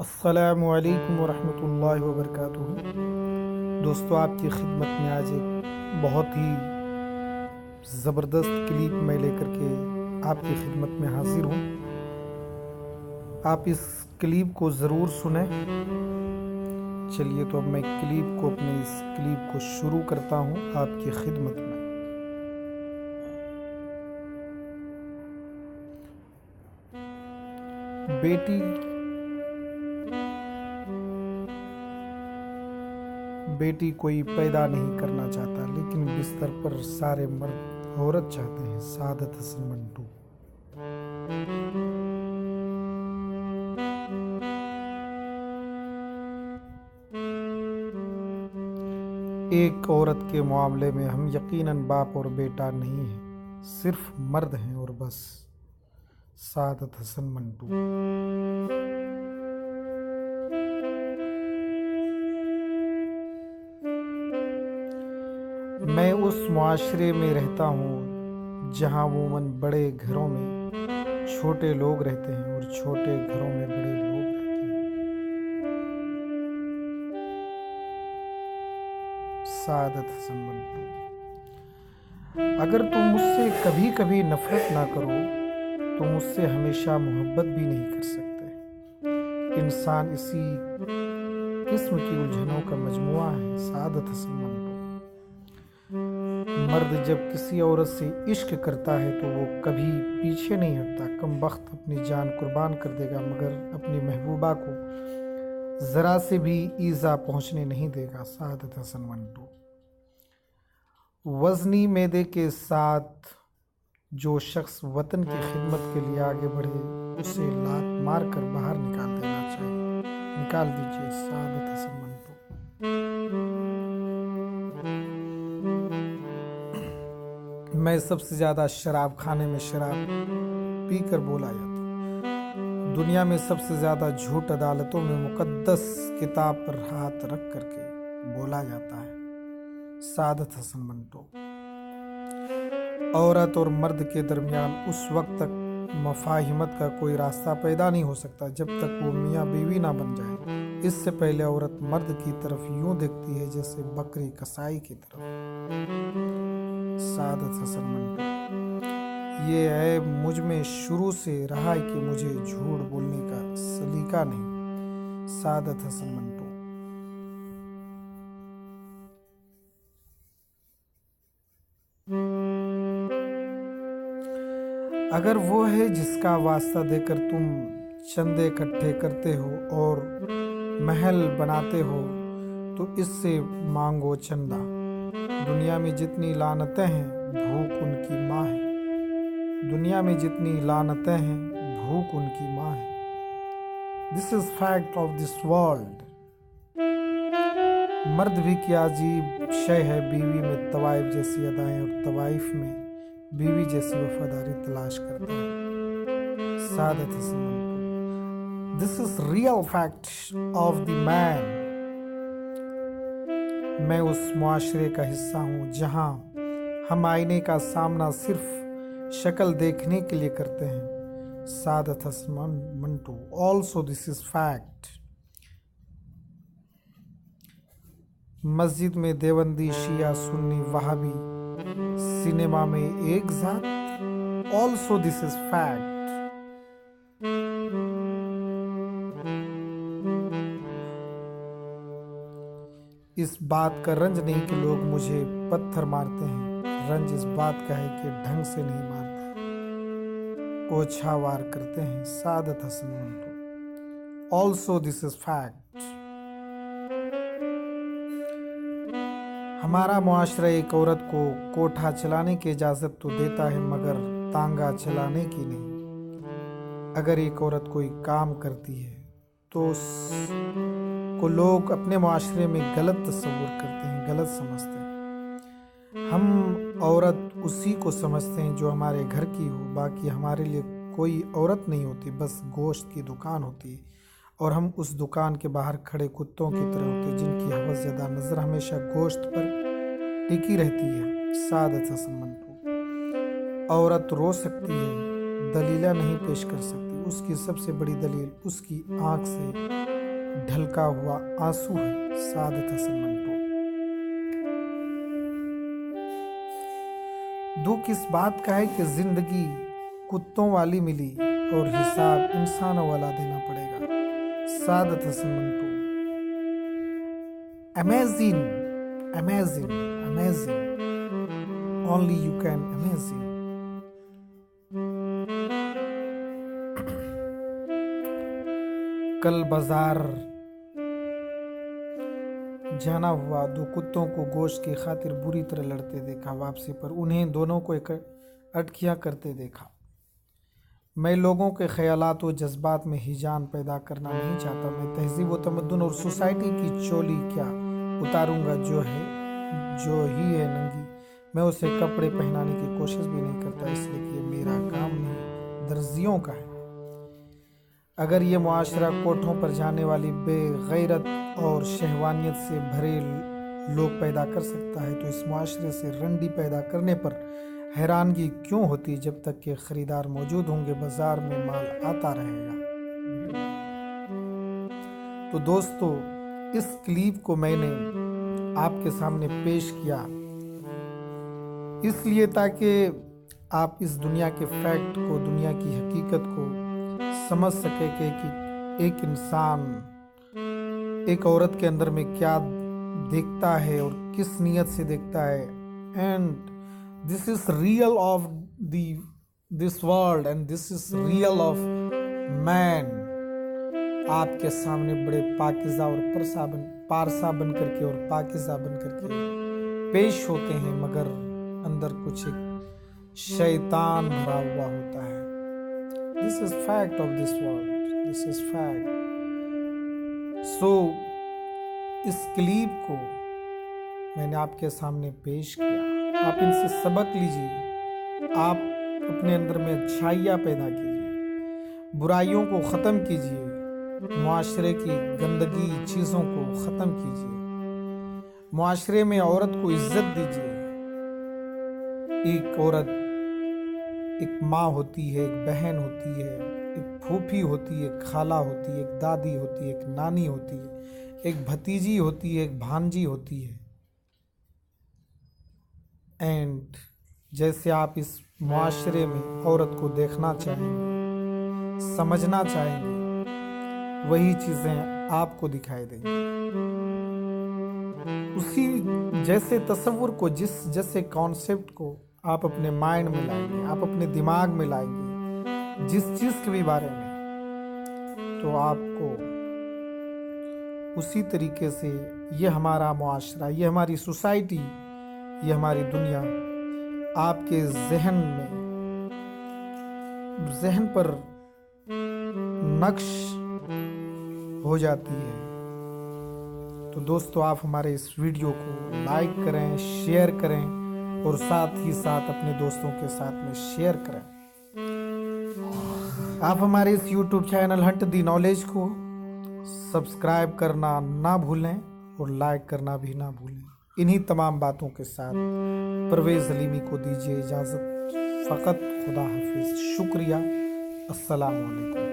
السلام علیکم ورحمۃ اللہ وبرکاتہ۔ دوستو، آپ کی خدمت میں آج ایک بہت ہی زبردست کلپ میں لے کر کے آپ کی خدمت میں حاضر ہوں۔ آپ اس کلپ کو ضرور سنیں۔ چلیے تو اب میں اپنے اس کلپ کو شروع کرتا ہوں آپ کی خدمت میں۔ بیٹی کوئی پیدا نہیں کرنا چاہتا، لیکن بستر پر سارے مرد عورت چاہتے ہیں۔ سعادت حسن منٹو۔ ایک عورت کے معاملے میں ہم یقیناً باپ اور بیٹا نہیں ہیں، صرف مرد ہیں اور بس۔ سعادت حسن منٹو۔ میں اس معاشرے میں رہتا ہوں جہاں عموماً بڑے گھروں میں چھوٹے لوگ رہتے ہیں اور چھوٹے گھروں میں بڑے لوگ رہتے ہیں۔ سعادت حسن منٹو۔ اگر تم مجھ سے کبھی کبھی نفرت نہ کرو تو مجھ سے ہمیشہ محبت بھی نہیں کر سکتے۔ انسان اسی قسم کی الجھنوں کا مجموعہ ہے۔ سعادت حسن منٹو۔ مرد جب کسی عورت سے عشق کرتا ہے تو وہ کبھی پیچھے نہیں ہٹتا۔ کم بخت اپنی جان قربان کر دے گا مگر اپنی محبوبہ کو ذرا سے بھی ایذا پہنچنے نہیں دے گا۔ سعادت حسن منٹو۔ وزنی معدے کے ساتھ جو شخص وطن کی خدمت کے لیے آگے بڑھے اسے لات مار کر باہر نکال دیجیے۔ سعادت حسن منٹو۔ میں سب سے زیادہ شراب خانے میں شراب پی کر بولا جاتا ہوں۔ دنیا میں سب سے زیادہ جھوٹ عدالتوں میں مقدس کتاب پر ہاتھ رکھ کر کے بولا جاتا ہے۔ سعادت حسن منٹو۔ عورت اور مرد کے درمیان اس وقت تک مفاہمت کا کوئی راستہ پیدا نہیں ہو سکتا جب تک وہ میاں بیوی نہ بن جائے۔ اس سے پہلے عورت مرد کی طرف یوں دیکھتی ہے جیسے بکری کسائی کی طرف۔ سعادت حسن منٹو۔ یہ عیب مجھ میں شروع سے رہا ہے کہ مجھے جھوٹ بولنے کا سلیقہ نہیں۔ سعادت حسن منٹو۔ اگر وہ ہے جس کا واسطہ دے کر تم چندے اکٹھے کرتے ہو اور محل بناتے ہو تو اس سے مانگو چندہ۔ دنیا میں جتنی لعنتیں ہیں بھوک ان کی ماں ہے۔ دنیا میں جتنی لعنتیں ہیں بھوک ان کی ماں ہے۔ This is fact of this world۔ مرد بھی کیا عجیب شے ہے، بیوی میں طوائف جیسی ادائیں اور طوائف میں بیوی جیسی وفاداری تلاش کرتا ہے۔ Saadat Hasan Manto. This is real fact of the man۔ میں اس معاشرے کا حصہ ہوں جہاں ہم آئینے کا سامنا صرف شکل دیکھنے کے لیے کرتے ہیں۔ Saadat Hasan Manto. Also this is fact۔ مسجد میں دیوبندی، شیعہ، سنی، وہابی، سینما میں ایک ذات۔ Also this is fact۔ اس بات کا رنج نہیں کہ لوگ مجھے پتھر مارتے ہیں، رنج اس بات کا ہے کہ ڈھنگ سے نہیں مارتے، اوچھا وار کرتے ہیں۔ Saadat Hasan Manto. Also this is fact۔ ہمارا معاشرہ ایک عورت کو کوٹھا چلانے کی اجازت تو دیتا ہے مگر تانگا چلانے کی نہیں۔ اگر ایک عورت کوئی کام کرتی ہے تو اس کو لوگ اپنے معاشرے میں غلط تصور کرتے ہیں، غلط سمجھتے ہیں۔ ہم عورت اسی کو سمجھتے ہیں جو ہمارے گھر کی ہو، باقی ہمارے لیے کوئی عورت نہیں ہوتی، بس گوشت کی دکان ہوتی ہے اور ہم اس دکان کے باہر کھڑے کتوں کی طرح ہوتے ہیں جن کی حوث زدہ نظر ہمیشہ گوشت پر ٹکی رہتی ہے۔ سعادت حسن منٹو۔ عورت رو سکتی ہے، دلیلہ نہیں پیش کر سکتی، اس کی سب سے بڑی دلیل اس کی آنکھ سے ڈھلکا ہوا آنسو ہے۔ سعادت حسن منٹو۔ دکھ اس بات کا ہے کہ زندگی کتوں والی ملی اور حساب انسانوں والا دینا پڑے گا۔ Saadat Hasan Manto. Amazing, amazing, amazing. Only you can amazing. کل بازار جانا ہوا، دو کتوں کو گوشت کی خاطر بری طرح لڑتے دیکھا۔ واپسی پر انہیں دونوں کو اٹکیاں کرتے دیکھا۔ میں لوگوں کے خیالات و جذبات میں ہیجان پیدا کرنا نہیں چاہتا۔ میں تہذیب و تمدن اور سوسائٹی کی چولی کیا اتاروں گا، جو ہی ہے ننگی، میں اسے کپڑے پہنانے کی کوشش بھی نہیں کرتا، اس لیے کہ یہ میرا کام نہیں، درزیوں کا ہے۔ اگر یہ معاشرہ کوٹھوں پر جانے والی بے غیرت اور شہوانیت سے بھرے لوگ پیدا کر سکتا ہے تو اس معاشرے سے رنڈی پیدا کرنے پر حیرانگی کیوں ہوتی؟ جب تک کہ خریدار موجود ہوں گے بازار میں مال آتا رہے گا۔ تو دوستو، اس کلپ کو میں نے آپ کے سامنے پیش کیا اس لیے تاکہ آپ اس دنیا کے فیکٹ کو، دنیا کی حقیقت کو سمجھ سکے کہ ایک انسان ایک عورت کے اندر میں کیا دیکھتا ہے اور کس نیت سے دیکھتا ہے۔ And this is real of this world and this is real of man. آپ کے سامنے بڑے پاکیزہ اور پارسا بن کر کے اور پاکیزہ بن کر کے پیش ہوتے ہیں، مگر اندر کچھ ایک شیطان بھرا ہوا ہوتا ہے۔ This is fact of this world. This is fact. So اس کلپ کو میں نے آپ کے سامنے پیش کیا۔ آپ ان سے سبق لیجیے، آپ اپنے اندر میں اچھائیاں پیدا کیجیے، برائیوں کو ختم کیجیے، معاشرے کی گندگی چیزوں کو ختم کیجیے، معاشرے میں عورت کو عزت دیجیے۔ ایک عورت ایک ماں ہوتی ہے، ایک بہن ہوتی ہے، ایک پھوپھی ہوتی ہے، ایک خالہ ہوتی ہے، ایک دادی ہوتی ہے، ایک نانی ہوتی ہے، ایک بھتیجی ہوتی ہے، ایک بھانجی ہوتی ہے۔ اینڈ جیسے آپ اس معاشرے میں عورت کو دیکھنا چاہیں گے، سمجھنا چاہیں گے، وہی چیزیں آپ کو دکھائی دیں گی۔ اسی جیسے تصور کو، جیسے کانسیپٹ کو آپ اپنے مائنڈ میں لائیں گے، آپ اپنے دماغ میں لائیں گے، جس چیز کے بھی بارے میں، تو آپ کو اسی طریقے سے یہ ہمارا معاشرہ، یہ ہماری سوسائٹی، یہ ہماری دنیا آپ کے ذہن پر نقش ہو جاتی ہے۔ تو دوستو، آپ ہمارے اس ویڈیو کو لائک کریں، شیئر کریں اور ساتھ ہی ساتھ اپنے دوستوں کے ساتھ میں شیئر کریں۔ آپ ہمارے اس YouTube channel Hunt the Knowledge کو سبسکرائب کرنا نہ بھولیں اور لائک کرنا بھی نہ بھولیں۔ انہی تمام باتوں کے ساتھ پرویز حلیمی کو دیجیے اجازت۔ فقط خدا حافظ۔ شکریہ۔ السلام علیکم۔